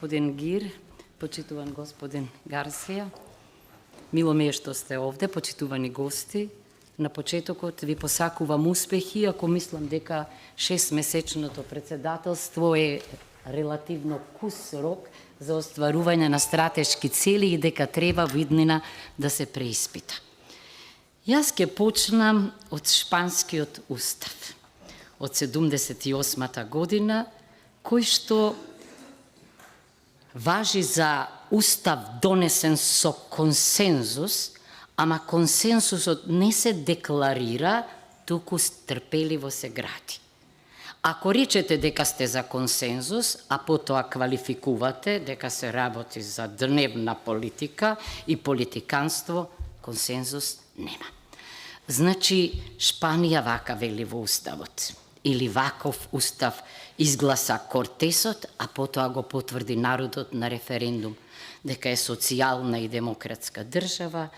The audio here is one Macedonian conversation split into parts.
Господин Гир, почитуван господин Гарсија, мило ми е што сте овде, почитувани гости. На почетокот ви посакувам успехи, ако мислам дека 6-месечното председателство е релативно кус рок за остварување на стратешки цели и дека треба во иднина да се преиспита. Јас ќе почнам од Шпанскиот устав од 78-та година, кој што важи за устав донесен со консензус, ама консенсусот не се декларира, туку трпеливо се гради. Ако речете дека сте за консензус, а потоа квалификувате дека се работи за дневна политика и политиканство, консензус нема. Значи, Шпанија вака вели во уставот. Или ваков устав изгласа Кортесот, а потоа го потврди народот на референдум, дека е социјална и демократска држава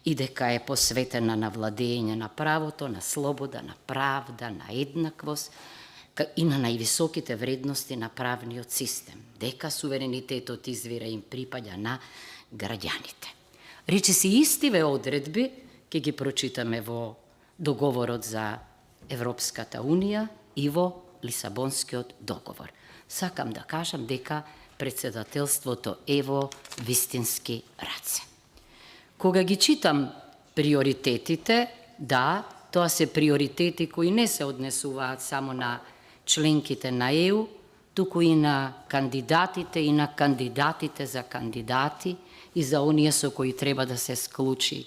и дека е посветена на владење на правото, на слобода, на правда, на еднаквост и на највисоките вредности на правниот систем, дека суверенитетот извира им припаѓа на граѓаните. Речиси истиве одредби ќе ги прочитаме во договорот за Европската Унија и во Лисабонскиот договор. Сакам да кажам дека председателството е во вистински раце. Кога ги читам приоритетите, да, тоа се приоритети кои не се однесуваат само на членките на ЕУ, туку и на кандидатите и на кандидатите за кандидати и за оние со кои треба да се склучи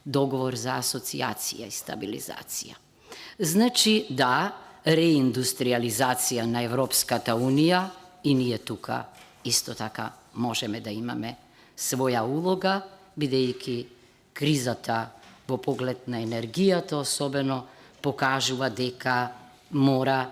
договор за асоциација и стабилизација. Значи, да, реиндустриализација на Европската Унија и ние тука исто така можеме да имаме своја улога, бидејќи кризата во поглед на енергијата особено покажува дека мора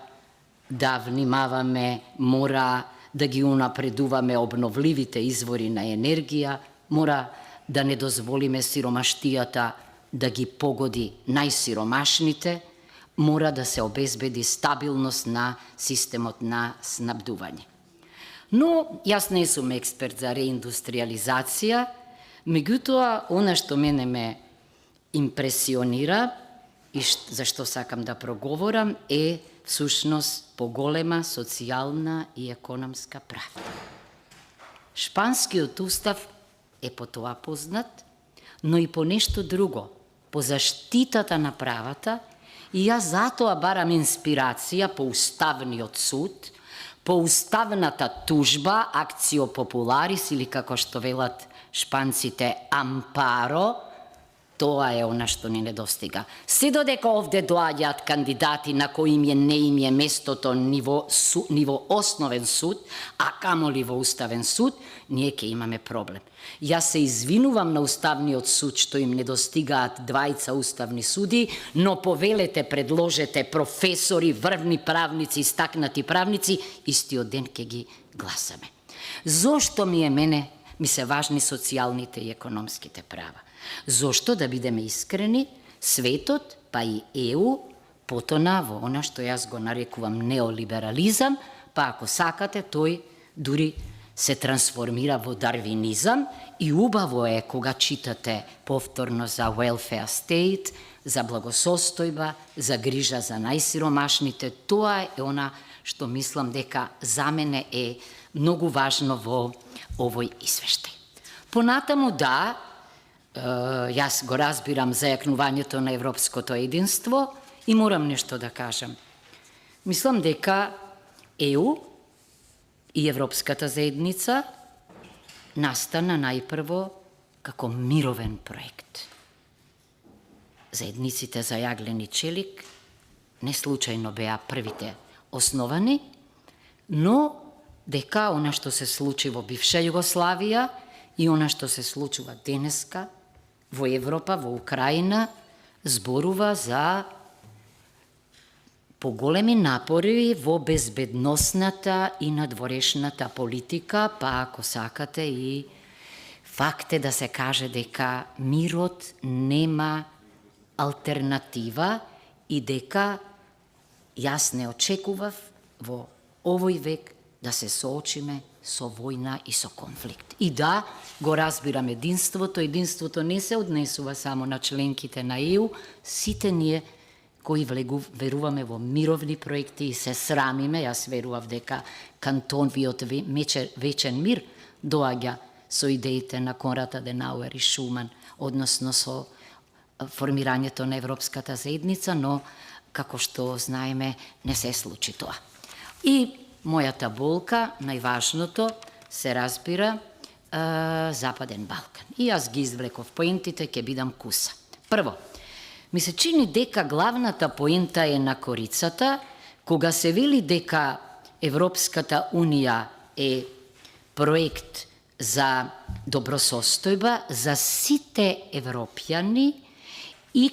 да внимаваме, мора да ги унапредуваме обновливите извори на енергија, мора да не дозволиме сиромаштијата да ги погоди најсиромашните, мора да се обезбеди стабилност на системот на снабдување. Но јас не сум експерт за реиндустриализација, меѓутоа, она што мене ме импресионира и за што сакам да проговорам е всушност поголема социјална и економска правда. Шпанскиот устав е по тоа познат, но и по нешто друго, по заштитата на правата, и јас затоа барам инспирација по Уставниот суд, по уставната тужба, акцио популарис, или како што велат шпанците, ампаро, тоа е она што ни недостига. Се додека овде доаѓаат кандидати на кои не им е местото ниво основен суд, а камоли во Уставен суд, ние ќе имаме проблем. Јас се извинувам на Уставниот суд што им недостигаат двајца уставни суди, но повелете, предложете професори, врвни правници, истакнати правници, истиот ден ќе ги гласаме. Зошто ми се важни социјалните и економските права? Зошто, да бидеме искрени, светот, па и ЕУ, потона во она што јас го нарекувам неолиберализам, па ако сакате, тој дури се трансформира во дарвинизам и убаво е кога читате повторно за welfare state, за благосостојба, за грижа за најсиромашните. Тоа е она што мислам дека за мене е многу важно во овој извештај. Понатаму, да, јас го разбирам зајакнувањето на европското единство и морам нешто да кажам. Мислам дека ЕУ и Европската заедница настана најпрво како мировен проект. Заедниците за јаглен и челик не случајно беа првите основани, но дека она што се случи во бивша Југославија и она што се случува денеска во Европа, во Украина, зборува за поголеми напори во безбедносната и надворешната политика, па ако сакате и факт е да се каже дека мирот нема алтернатива и дека јас не очекував во овој век да се соочиме со војна и со конфликт. И да, го разбирам единството. Единството не се однесува само на членките на ЕУ, сите ние кои веруваме во мировни проекти и се срамиме. Јас верував дека кантоновиот вечен мир доаѓа со идеите на Конрад Аденауер и Шуман, односно со формирањето на Европската заедница, но како што знаеме не се случи тоа. И мојата болка, најважното, се разбира, Западен Балкан. И јас ги извлеков поентите, ќе бидам куса. Прво, ми се чини дека главната поента е на корицата, кога се вели дека Европската Унија е проект за добросостојба за сите европјани и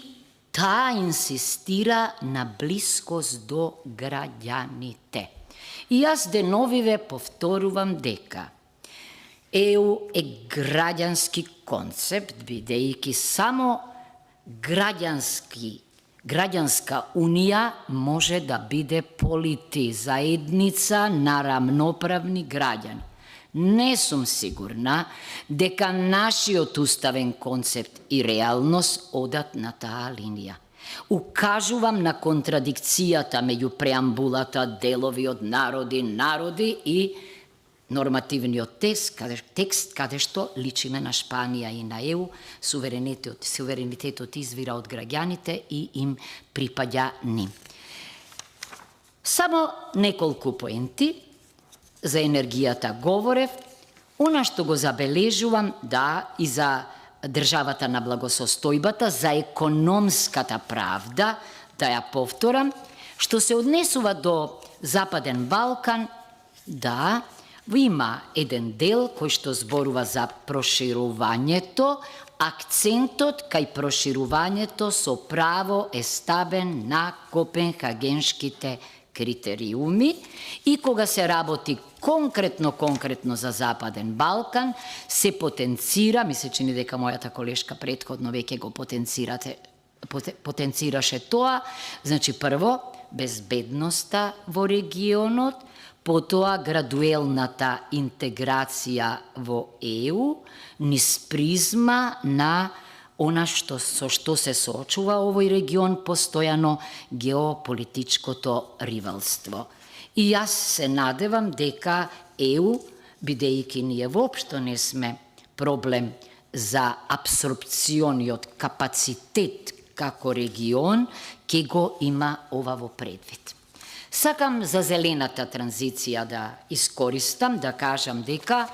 таа инсистира на блискост до граѓаните. И јас деновиве повторувам дека ЕУ е граѓански концепт, бидејќи само граѓанска унија може да биде полити, заедница на рамноправни граѓани. Не сум сигурна дека нашиот уставен концепт и реалност одат на таа линија. Укажувам на контрадикцијата меѓу преамбулата делови од народи и нормативниот текст каде што личиме на Шпанија и на ЕУ, суверенитетот извира од граѓаните и им припаѓа ним. Само неколку поенти за енергијата говорев. Она што го забележувам, да, и за државата на благосостојбата, за економската правда, да ја повторам, што се однесува до Западен Балкан, да, има еден дел кој што зборува за проширувањето, акцентот кај проширувањето со право е стабен на копенхагеншките критериуми и кога се работи конкретно за Западен Балкан, се потенцира, ми се чини дека мојата колешка претходно веќе го потенцираше тоа, значи прво, безбедноста во регионот, потоа градуелната интеграција во ЕУ, низ призма на она со што се соочува овој регион, постојано геополитичкото ривалство. И јас се надевам дека ЕУ, бидејќи ние воопшто не сме проблем за апсорбциониот капацитет како регион, ќе го има ова во предвид. Сакам за зелената транзиција да искористам, да кажам дека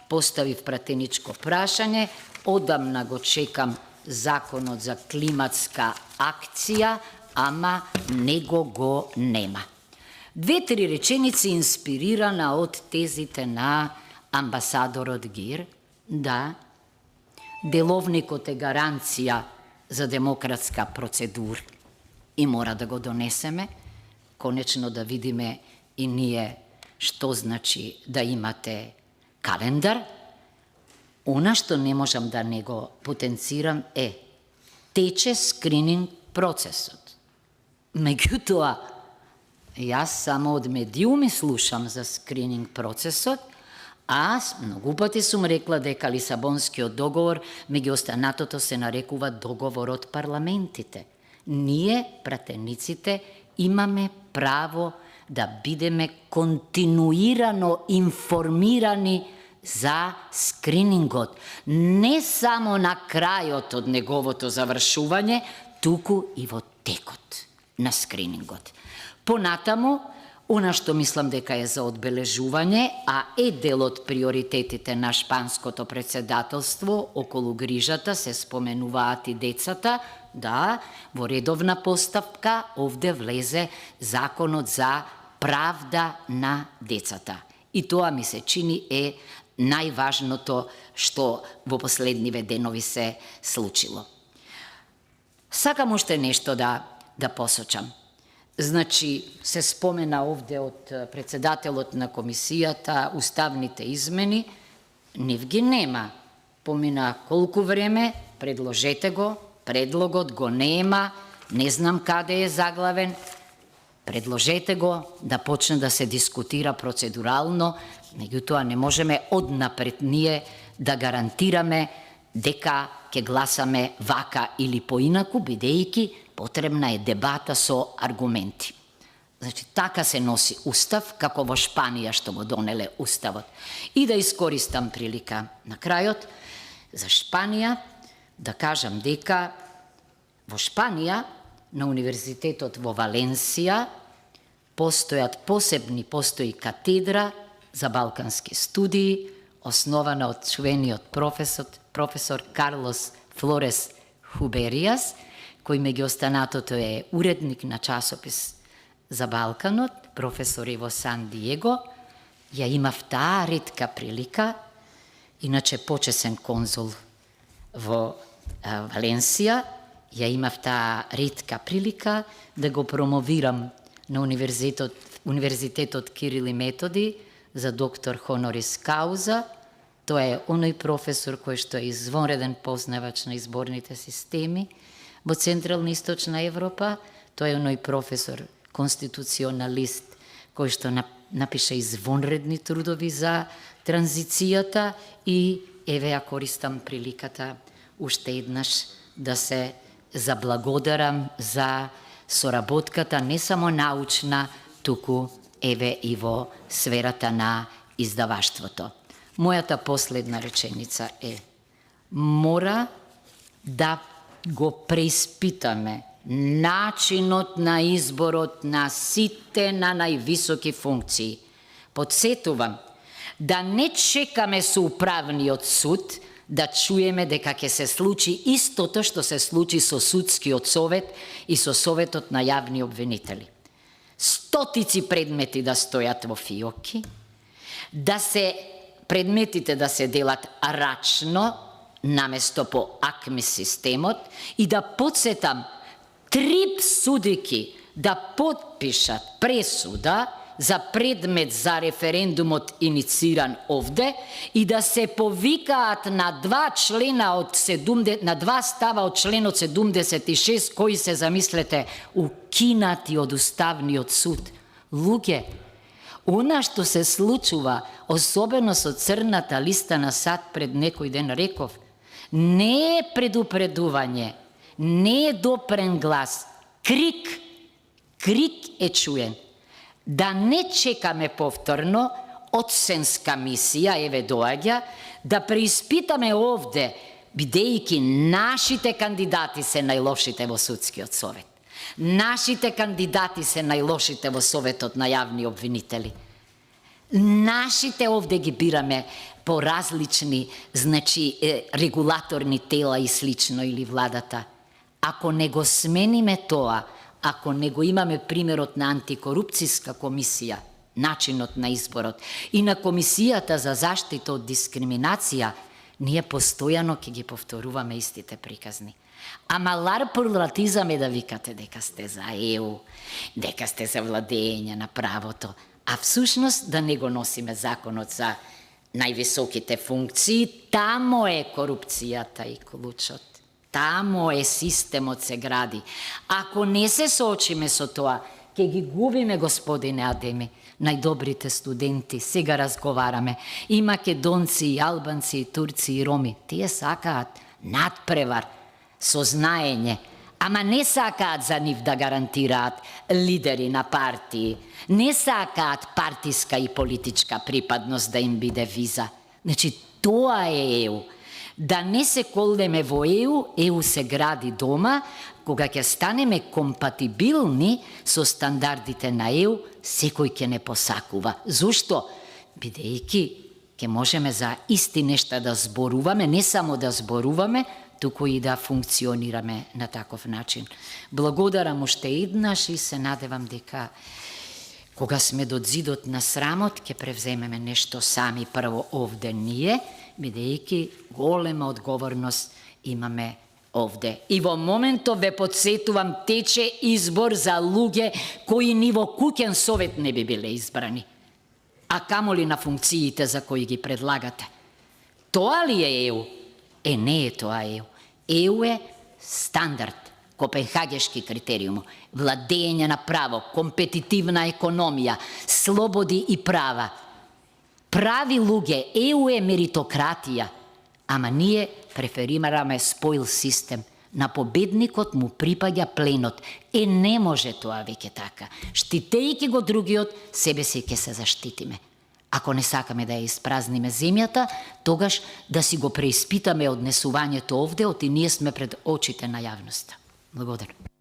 поставив пратеничко прашање, одамна го чекам законот за климатска акција, ама него го нема. 2-3 реченици инспирирана од тезите на амбасадорот Гир, да, деловникот е гаранција за демократска процедура и мора да го донесеме, конечно да видиме и ние што значи да имате календар. Она што не можам да не го потенцирам е тече скрининг процесот. Меѓутоа, јас само од медиуми слушам за скрининг процесот, а многу пати сум рекла дека Лисабонскиот договор меѓу останатото се нарекува договор од парламентите. Ние, пратениците, имаме право да бидеме континуирано информирани за скринингот, не само на крајот од неговото завршување, туку и во текот на скринингот. Понатаму, она што мислам дека е за одбележување, а е дел од приоритетите на шпанското председателство, околу грижата се споменуваат и децата, да, во редовна поставка овде влезе законот за правда на децата. И тоа ми се чини е најважното што во последниве денови се случило. Сакам уште нешто да посочам. Значи, се спомена овде од председателот на комисијата уставните измени, нив ги нема. Помина колку време, предложете го, предлогот го нема, не знам каде е заглавен, предложете го да почне да се дискутира процедурално, Меѓутоа, не можеме однапред ние да гарантираме дека ќе гласаме вака или поинаку, бидејќи потребна е дебата со аргументи. Значи, така се носи устав, како во Шпанија што го донеле уставот. И да искористам прилика на крајот за Шпанија, да кажам дека во Шпанија, на Универзитетот во Валенсија, постои катедра за балкански студии, основана од чувениот професор Карлос Флорес Хуберијас, кој меѓу останатото е уредник на часопис за Балканот, професор и во Сан Диего. Ја имав таа ретка прилика, иначе почесен конзул во Валенсија, ја имав таа ретка прилика да го промовирам на Универзитетот Кирил и Методи за доктор хонорис кауза. Тој е оној професор кој што е извонреден познавач на изборните системи во Централна и Источна Европа. Тој е оној професор конституционалист кој што напише извонредни трудови за транзицијата и еве ја користам приликата уште еднаш да се заблагодарам за соработката не само научна, туку еве и во сферата на издаваштвото. Мојата последна реченица е: мора да го преиспитаме начинот на изборот на сите на највисоки функции. Подсетувам да не чекаме со управниот суд да чуеме дека ќе се случи истото што се случи со судскиот совет и со советот на јавни обвинители. Стотици предмети да стојат во фиоки, предметите да се делат рачно, наместо по АКМИ системот, и да подсетам 3 судики да подпишат пресуда за предмет за референдумот инициран овде и да се повикаат на 2 става од членот 76 кои се, замислете, укинати од Уставниот суд. Луѓе, она што се случува, особено со црната листа на САД пред некој ден, реков, не е предупредување, не е допрен глас, крик е чуен. Да не чекаме повторно оценска мисија, еве доаѓа, да преиспитаме овде, бидејќи нашите кандидати се најлошите во судскиот совет. Нашите кандидати се најлошите во советот на јавни обвинители. Нашите овде ги бираме по различни, значи, регулаторни тела и слично, или владата. Ако не го смениме тоа, ако не го имаме примерот на антикорупцијска комисија, начинот на изборот, и на комисијата за заштита од дискриминација, ние постојано ќе ги повторуваме истите приказни. Ама ларпурлатизам е да викате дека сте за ЕУ, дека сте за владење на правото, а всушност да не го носиме законот за највисоките функции. Тамо е корупцијата и клучот. Тамо е системот се гради. Ако не се соочиме со тоа, ќе ги губиме, господине Адеми, најдобрите студенти. Сега разговараме и македонци, и албанци, и турци, и роми. Тие сакаат надпревар, сознаење, ама не сакаат за нив да гарантираат лидери на партии. Не сакаат партиска и политичка припадност да им биде виза. Значи, тоа е ЕУ. Да не се колдеме во ЕУ, ЕУ се гради дома, кога ќе станеме компатибилни со стандардите на ЕУ, секој ќе не посакува. Зошто? Бидејќи ќе можеме за исти нешта да зборуваме, не само да зборуваме, туку и да функционираме на таков начин. Благодарам уште еднаш и се надевам дека кога сме до зидот на срамот, ќе превземеме нешто сами прво овде ние, бидејќи голема одговорност имаме овде. И во моментов ве подсетувам, тече избор за луѓе кои ни во куќен совет не би биле избрани, а камоли на функциите за кои ги предлагате. Тоа ли е ЕУ? Не е тоа ЕУ. ЕУ е стандард, копенхагешки критериум, владење на право, компетитивна економија, слободи и права. Прави луѓе, ЕУ е меритократија, ама ние преферираме споил систем. На победникот му припаѓа пленот. Не може тоа веќе така. Штитејќи го другиот, себе си ќе се заштитиме. Ако не сакаме да ја испразниме земјата, тогаш да си го преиспитаме однесувањето овде, оти ние сме пред очите на јавноста. Благодарам.